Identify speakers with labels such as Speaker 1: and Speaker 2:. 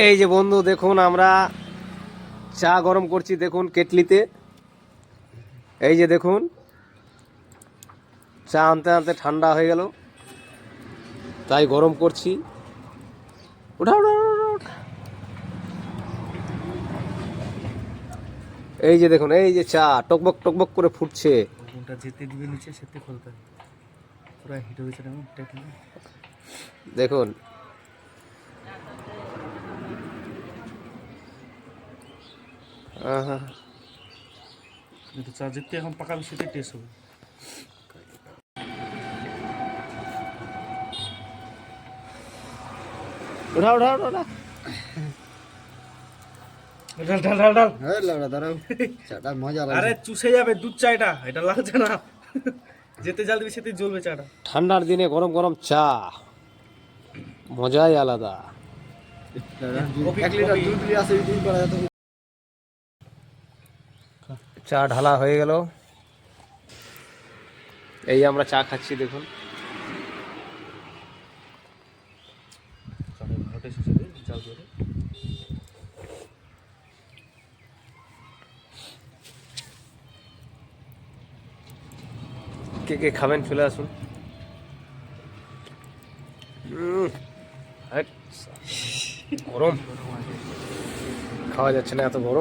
Speaker 1: এই যে বন্ধু দেখুন আমরা চা গরম করছি দেখুন কেটলিতে। এই যে দেখুন চা আনতে আনতে ঠান্ডা হয়ে গেল, তাই গরম করছি। উঠা উঠা উঠা, উঠা। এই যে দেখুন, এই যে চা টকবক টকবক করে ফুটছে।
Speaker 2: কোনটা যেতে দিবে নিচে সেতে খুলতে পুরো হিট হয়েছে না
Speaker 1: দেখুন আহা,
Speaker 2: কিন্তু চা যেতে এখন পাকাবে সেটাই টেস্ট হবে।
Speaker 1: উঠা উঠা উঠা, উঠা।
Speaker 2: ডাল ডাল ডাল ডাল
Speaker 3: দাঁড়াও চাটা মজা
Speaker 2: আরে চুষে যাবে দুধ চা, এটা লাগছে না। যেতে জাল দিবি সেতে জ্বলবে চাটা।
Speaker 1: ঠান্ডার দিনে গরম গরম চা মজাই আলাদা।
Speaker 3: এক লিটার দুধ নিয়ে আসে দুধ করা যেত।
Speaker 1: চা ঢালা হয়ে গেল, এই আমরা চা খাচ্ছি দেখুন।
Speaker 2: চাটা ভালো টেস্ট হচ্ছে জাল করে।
Speaker 1: কে কে খাবেন চলে আসুন। হাট, গরম খাওয়া যাচ্ছে না, এত গরম।